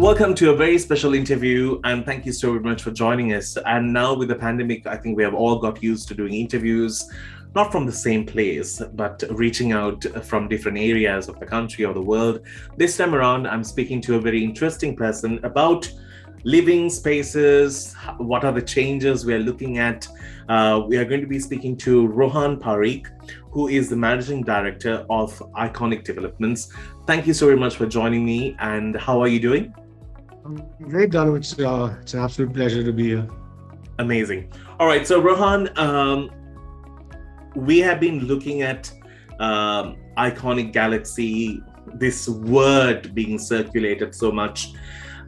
Welcome to a very special interview, and thank you so much for joining us. And now with the pandemic, I think we have all got used to doing interviews, not from the same place, but reaching out from different areas of the country or the world. This time around, I'm speaking to a very interesting person about living spaces. What are the changes we are looking at? We are going to be speaking to Rohan Parikh, who is the Managing Director of Iconic Developments. Thank you so very much for joining me. And how are you doing? Great, Danu. It's an absolute pleasure to be here. Amazing. All right. So, Rohan, we have been looking at Iconic Galaxy, this word being circulated so much.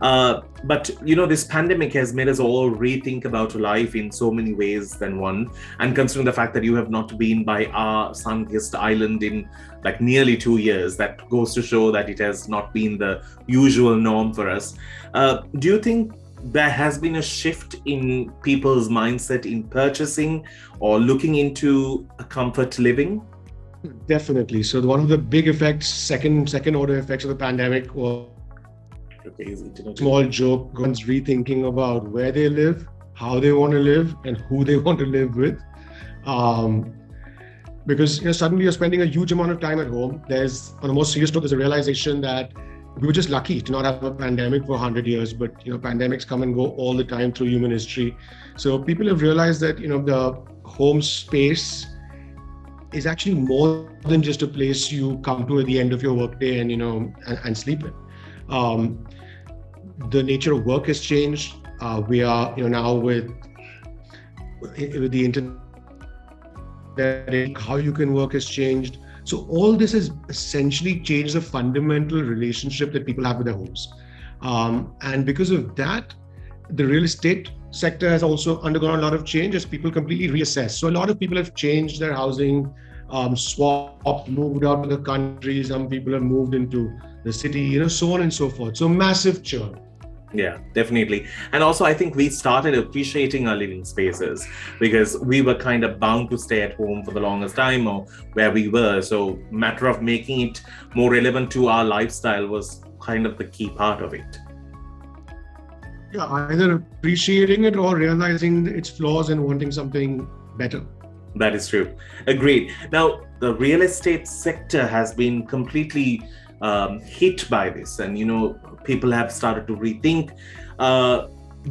But this pandemic has made us all rethink about life in so many ways than one. And considering the fact that you have not been by our sun-kissed island in like nearly 2 years, that goes to show that it has not been the usual norm for us. Do you think there has been a shift in people's mindset in purchasing or looking into a comfort living? Definitely. So one of the big effects, second order effects of the pandemic was small joke, one's rethinking about where they live, how they want to live, and who they want to live with. Because suddenly you're spending a huge amount of time at home. There's, on a more serious note, there's a realization that we were just lucky to not have a pandemic for 100 years, but pandemics come and go all the time through human history. So people have realized that the home space is actually more than just a place you come to at the end of your workday and sleep in. The nature of work has changed. We are now with the internet, how you can work has changed. So all this has essentially changed the fundamental relationship that people have with their homes. And because of that, the real estate sector has also undergone a lot of change as people completely reassess. So a lot of people have changed their housing, swapped, moved out to the country. Some people have moved into the city, so on and so forth. So massive churn. Yeah, definitely. And also, I think we started appreciating our living spaces because we were kind of bound to stay at home for the longest time or where we were. So matter of making it more relevant to our lifestyle was kind of the key part of it. Yeah, either appreciating it or realizing its flaws and wanting something better. That is true. Agreed. Now, the real estate sector has been completely hit by this, and people have started to rethink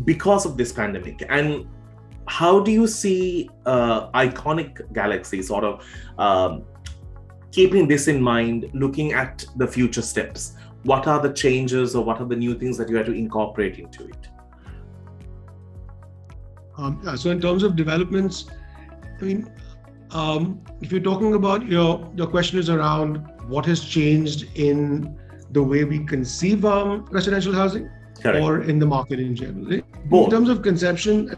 because of this pandemic. And how do you see Iconic Galaxy sort of keeping this in mind, looking at the future steps? What are the changes or what are the new things that you have to incorporate into it? So in terms of developments, if you're talking about your question is around what has changed in the way we conceive residential housing. Correct. Or in the market in general. Both. In terms of conception,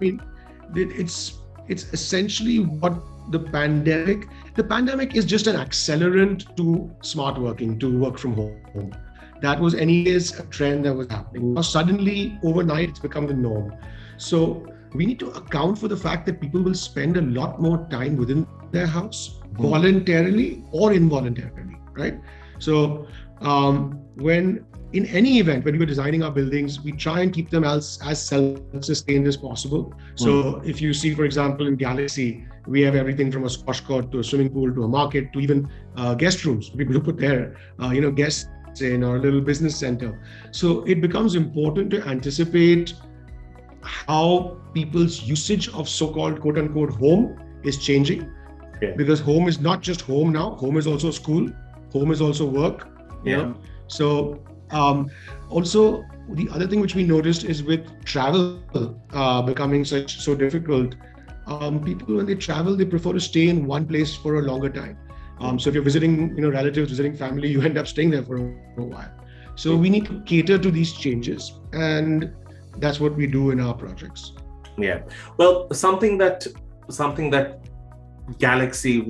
it's essentially what the pandemic is just an accelerant to smart working, to work from home. That was anyways a trend that was happening. Now suddenly overnight it's become the norm. So we need to account for the fact that people will spend a lot more time within their house, voluntarily or involuntarily, right? So when in any event, when we were designing our buildings, we try and keep them as self-sustained as possible. So if you see, for example, in Galaxy, we have everything from a squash court to a swimming pool to a market to even guest rooms. People who put their guests in our little business center. So it becomes important to anticipate how people's usage of so-called quote-unquote home is changing. Yeah. Because home is not just home now. Home is also school. Home is also work. Yeah. So also the other thing which we noticed is with travel becoming so difficult, people when they travel, they prefer to stay in one place for a longer time. So if you're visiting relatives, visiting family, you end up staying there for a while. So we need to cater to these changes, and that's what we do in our projects. Yeah. Well, something that Galaxy,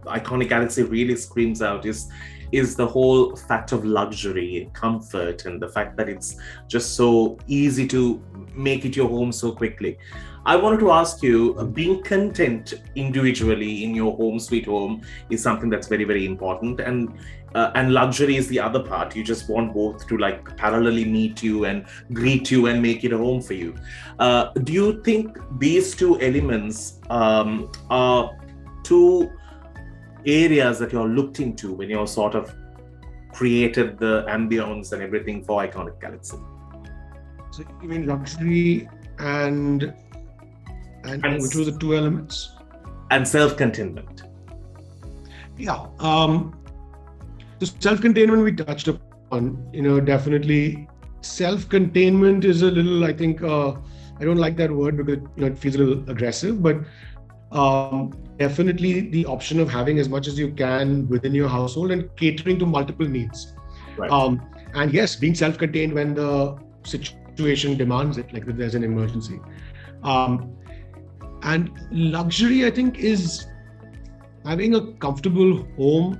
Iconic Galaxy really screams out is is the whole fact of luxury, comfort, and the fact that it's just so easy to make it your home so quickly. I wanted to ask you, being content individually in your home sweet home is something that's very, very important, and luxury is the other part. You just want both to like parallelly meet you and greet you and make it a home for you. Do you think these two elements are two areas that you're looked into when you're sort of created the ambience and everything for Iconic Galaxy? So you mean luxury and which were the two elements? And self-containment. Yeah. The self-containment we touched upon, definitely self-containment is a little, I think, I don't like that word because, it feels a little aggressive, but definitely the option of having as much as you can within your household and catering to multiple needs. Right. And yes, being self-contained when the situation demands it, like if there's an emergency. And luxury, I think, is having a comfortable home,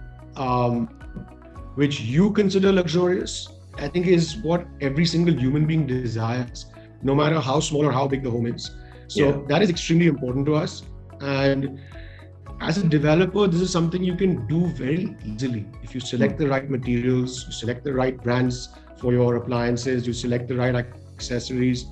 which you consider luxurious, I think is what every single human being desires, no matter how small or how big the home is. So that is extremely important to us. And as a developer, this is something you can do very easily. If you select the right materials, you select the right brands for your appliances, you select the right accessories.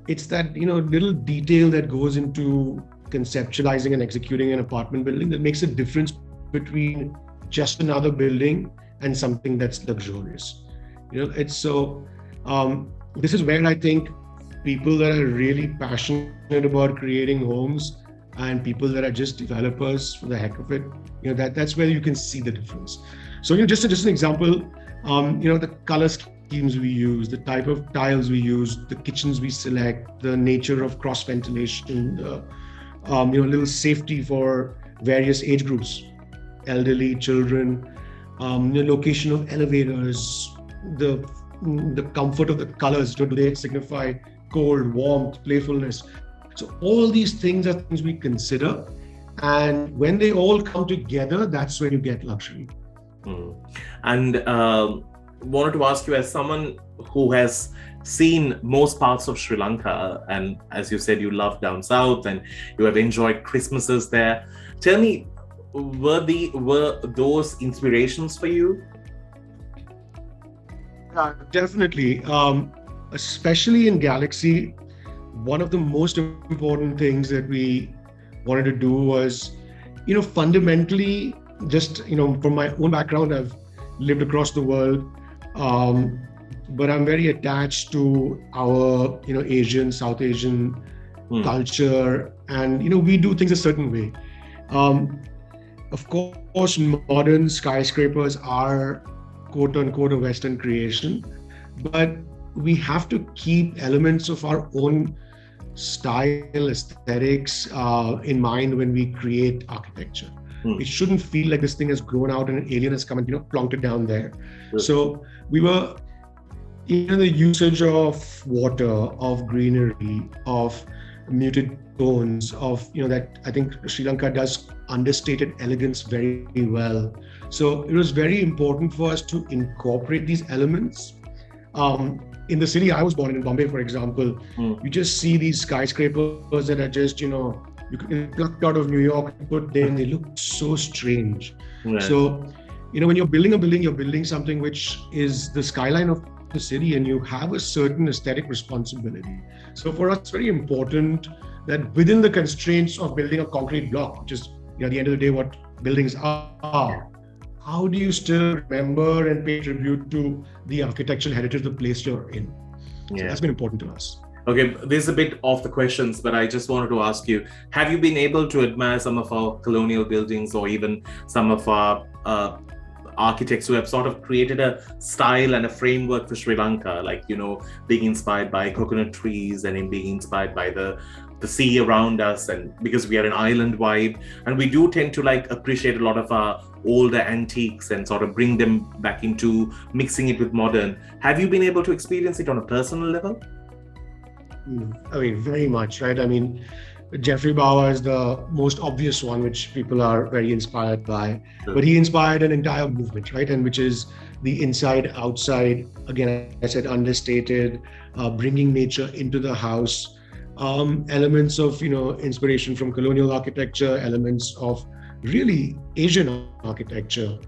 It's that little detail that goes into conceptualizing and executing an apartment building that makes a difference between just another building and something that's luxurious. It's so. This is where I think people that are really passionate about creating homes and people that are just developers for the heck of it, that's where you can see the difference. So just an example, the color schemes we use, the type of tiles we use, the kitchens we select, the nature of cross ventilation, little safety for various age groups, elderly, children, the location of elevators, the comfort of the colors. Do they signify cold, warmth, playfulness? So all these things are things we consider, and when they all come together, that's when you get luxury. And wanted to ask you, as someone who has seen most parts of Sri Lanka, and as you said, you love down south and you have enjoyed Christmases there. Tell me, were those inspirations for you? Definitely. Especially in Galaxy, one of the most important things that we wanted to do was, fundamentally, just, from my own background, I've lived across the world, but I'm very attached to our, Asian, South Asian culture, and, we do things a certain way. Of course, modern skyscrapers are quote unquote a Western creation, but we have to keep elements of our own style, aesthetics in mind when we create architecture. It shouldn't feel like this thing has grown out and an alien has come and plonked it down there. So we were the usage of water, of greenery, of muted tones, of that I think Sri Lanka does understated elegance very well. So it was very important for us to incorporate these elements. In the city I was born in Bombay, for example, you just see these skyscrapers that are just, you plucked out of New York and put there, and they look so strange. Right. So, when you're building a building, you're building something which is the skyline of the city, and you have a certain aesthetic responsibility. So for us, it's very important that within the constraints of building a concrete block, which is, at the end of the day, what buildings are, how do you still remember and pay tribute to the architectural heritage of the place you're in? So that's been important to us. Okay, this is a bit off the questions, but I just wanted to ask you, have you been able to admire some of our colonial buildings or even some of our architects who have sort of created a style and a framework for Sri Lanka, like, being inspired by coconut trees and in being inspired by the sea around us, and because we are an island vibe, and we do tend to appreciate a lot of our older antiques and sort of bring them back into mixing it with modern. Have you been able to experience it on a personal level? I mean, very much, right? I mean, Jeffrey Bauer is the most obvious one, which people are very inspired by. Sure. But he inspired an entire movement, right? And which is the inside, outside, again, I said understated, bringing nature into the house, elements of, inspiration from colonial architecture, elements of really Asian architecture.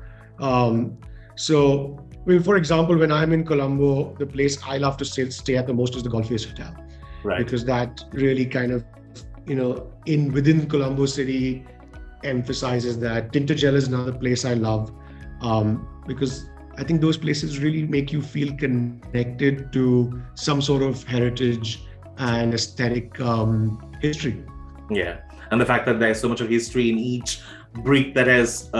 So, for example, when I'm in Colombo, the place I love to stay at the most is the Golf Face Hotel. Right. Because that really kind of, within Colombo City emphasizes that. Tintagel is another place I love, because I think those places really make you feel connected to some sort of heritage and aesthetic history. Yeah, and the fact that there's so much of history in each brick that has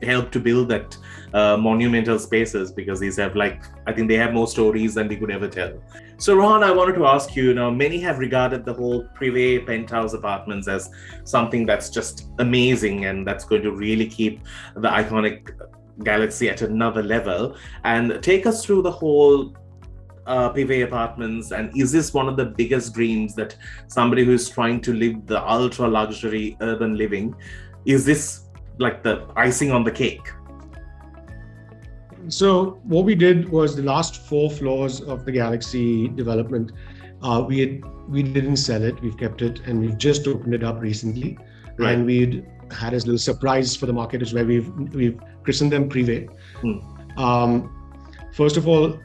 helped to build that monumental spaces, because these have I think they have more stories than we could ever tell. So Rohan, I wanted to ask you, many have regarded the whole Privé penthouse apartments as something that's just amazing and that's going to really keep the iconic Galaxy at another level. And take us through the whole Privé apartments, and is this one of the biggest dreams that somebody who is trying to live the ultra luxury urban living, is this like the icing on the cake? So what we did was the last 4 floors of the Galaxy development, we didn't sell it, we've kept it, and we've just opened it up recently. Right. And we'd had a little surprise for the market, is where we've christened them Privé. First of all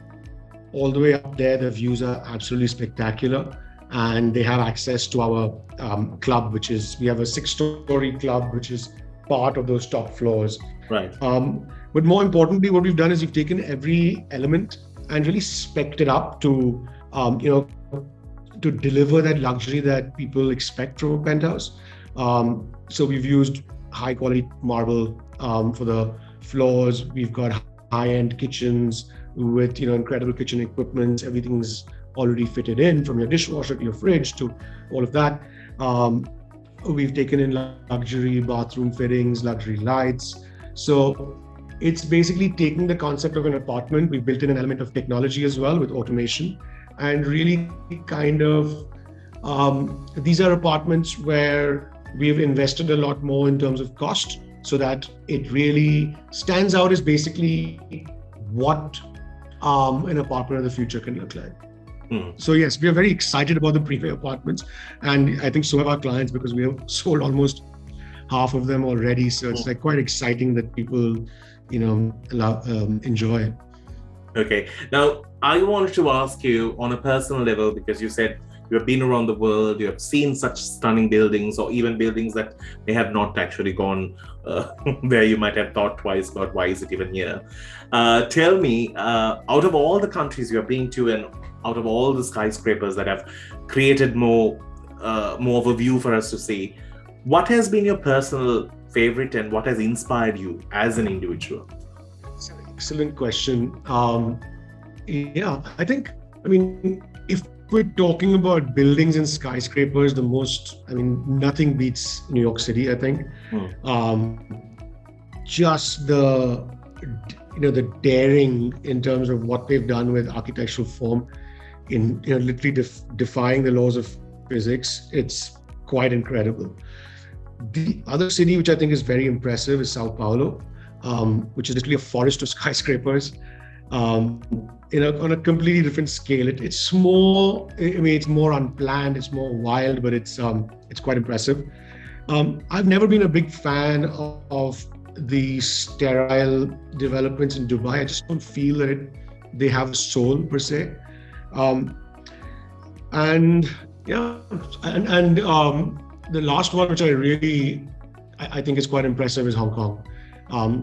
the way up there, the views are absolutely spectacular, and they have access to our club, we have a 6-story club, which is part of those top floors. Right. But more importantly, what we've done is we've taken every element and really spec'd it up to, to deliver that luxury that people expect from a penthouse. So we've used high quality marble for the floors. We've got high-end kitchens with, incredible kitchen equipment. Everything's already fitted in, from your dishwasher to your fridge to all of that. We've taken in luxury bathroom fittings, luxury lights. So it's basically taking the concept of an apartment. We've built in an element of technology as well with automation, and really kind of, these are apartments where we've invested a lot more in terms of cost, so that it really stands out as basically what an apartment of the future can look like. So yes, we are very excited about the Privé apartments, and I think so have our clients, because we have sold almost half of them already. So it's quite exciting that people, enjoy it. Okay. Now, I wanted to ask you on a personal level, because you said you have been around the world, you have seen such stunning buildings, or even buildings that may have not actually gone where you might have thought twice about why is it even here. Tell me, out of all the countries you have been to, and out of all the skyscrapers that have created more of a view for us to see, what has been your personal favorite, and what has inspired you as an individual? It's an excellent question. If we're talking about buildings and skyscrapers, nothing beats New York City, I think. Just the daring in terms of what they've done with architectural form, in literally defying the laws of physics. It's quite incredible. The other city which I think is very impressive is Sao Paulo, which is literally a forest of skyscrapers, on a completely different scale. It's small. It's more unplanned. It's more wild, but it's quite impressive. I've never been a big fan of the sterile developments in Dubai. I just don't feel that they have a soul per se. The last one, which I think is quite impressive, is Hong Kong.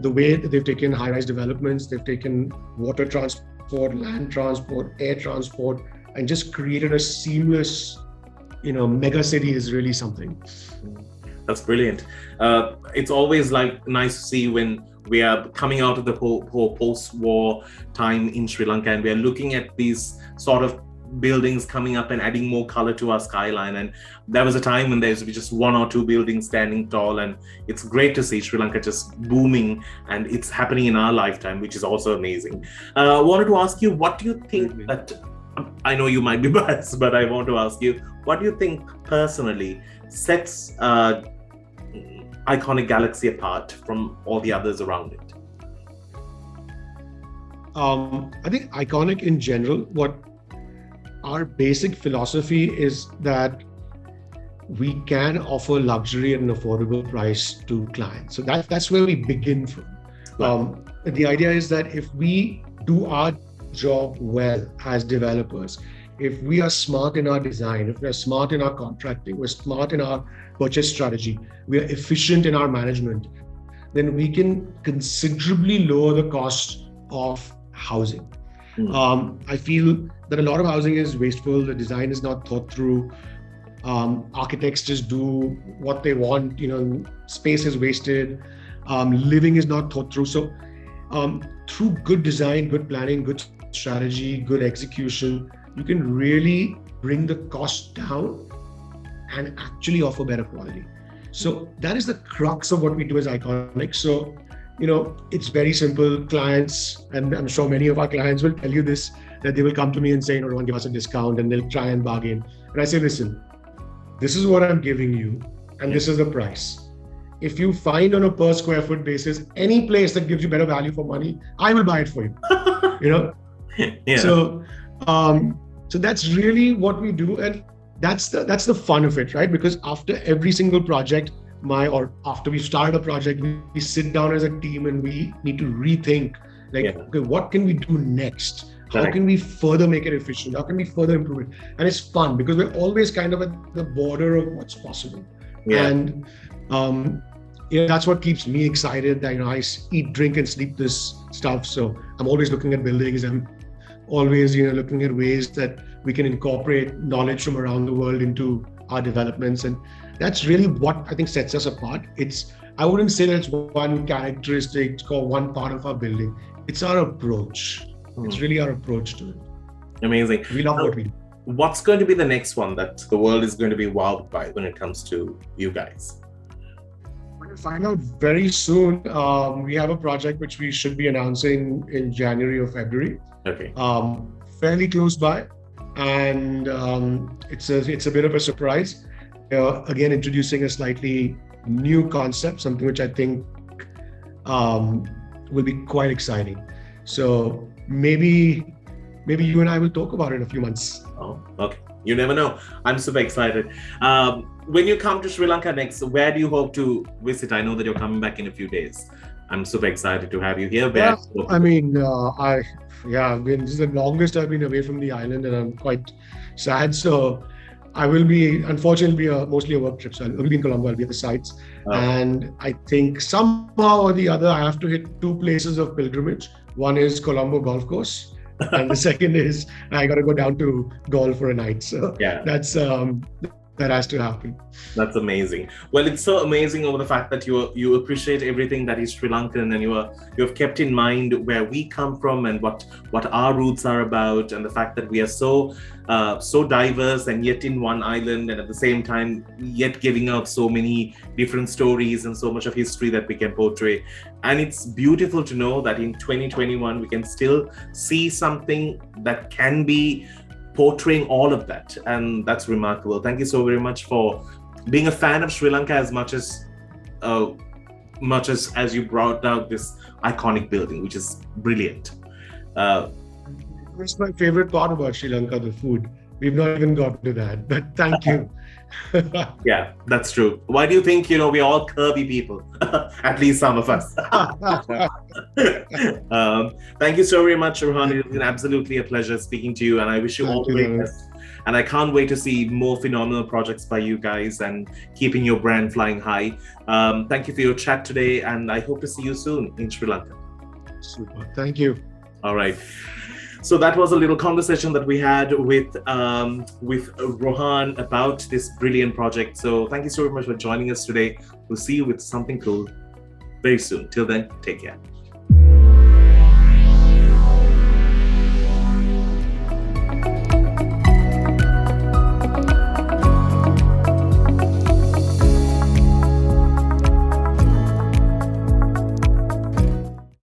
The way that they've taken high-rise developments, they've taken water transport, land transport, air transport, and just created a seamless, mega city is really something. That's brilliant. It's always nice to see when we are coming out of the whole post-war time in Sri Lanka, and we are looking at these sort of buildings coming up and adding more color to our skyline. And there was a time when there used to be just 1 or 2 buildings standing tall, and it's great to see Sri Lanka just booming, and it's happening in our lifetime, which is also amazing. I wanted to ask you, what do you think that, I know you might be biased, but I want to ask you, what do you think personally sets Iconic Galaxy apart from all the others around it? I think Iconic in general, what our basic philosophy is that we can offer luxury at an affordable price to clients. So that's where we begin from. The idea is that if we do our job well as developers, if we are smart in our design, if we're smart in our contracting, we're smart in our purchase strategy, we are efficient in our management, then we can considerably lower the cost of housing. I feel that a lot of housing is wasteful. The design is not thought through. Architects just do what they want. Space is wasted. Living is not thought through. So through good design, good planning, good strategy, good execution, you can really bring the cost down and actually offer better quality. So that is the crux of what we do as Iconic. So, it's very simple. Clients, and I'm sure many of our clients will tell you this, that they will come to me and say, Rohan, give us a discount, and they'll try and bargain. And I say, listen, this is what I'm giving you, and this is the price. If you find on a per square foot basis any place that gives you better value for money, I will buy it for you. Yeah. So that's really what we do, and that's the fun of it, right? Because after every single project, after we start a project, we sit down as a team and we need to rethink, okay, what can we do next? How can we further make it efficient? How can we further improve it? And it's fun because we're always kind of at the border of what's possible. Yeah. And that's what keeps me excited. That I eat, drink, and sleep this stuff. So I'm always looking at buildings. I'm always looking at ways that we can incorporate knowledge from around the world into our developments, and that's really what I think sets us apart. I wouldn't say that it's one characteristic or one part of our building. It's our approach. It's really our approach to it. Amazing. We love what we do. What's going to be the next one that the world is going to be wowed by when it comes to you guys? We're going to find out very soon. We have a project which we should be announcing in January or February. Okay. Fairly close by, and it's a bit of a surprise. Again, introducing a slightly new concept, something which I think will be quite exciting. So maybe you and I will talk about it in a few months. Oh, okay. You never know. I'm super excited. When you come to Sri Lanka next, where do you hope to visit? I know that you're coming back in a few days. I'm super excited to have you here. Yeah, this is the longest I've been away from the island, and I'm quite sad. So I will be, unfortunately, mostly a work trip. So I'll be in Colombo, I'll be at the sites. And I think somehow or the other, I have to hit two places of pilgrimage. One is Colombo Golf Course, and the second is I got to go down to Galle for a night. So that's that has to happen. That's amazing. Well, it's so amazing over the fact that you appreciate everything that is Sri Lankan, and you have kept in mind where we come from and what our roots are about, and the fact that we are so diverse and yet in one island, and at the same time yet giving out so many different stories and so much of history that we can portray. And it's beautiful to know that in 2021 we can still see something that can be portraying all of that, and that's remarkable. Thank you so very much for being a fan of Sri Lanka as much as you brought out this iconic building, which is brilliant. That's my favorite part about Sri Lanka, the food. We've not even gotten to that, but thank you. Yeah, that's true. Why do you think, we're all curvy people? At least some of us. Thank you so very much, Rohan. It's been absolutely a pleasure speaking to you, and I wish you all the very best. And I can't wait to see more phenomenal projects by you guys and keeping your brand flying high. Thank you for your chat today, and I hope to see you soon in Sri Lanka. Super. Thank you. All right. So that was a little conversation that we had with Rohan about this brilliant project. So thank you so much for joining us today. We'll see you with something cool very soon. Till then, take care.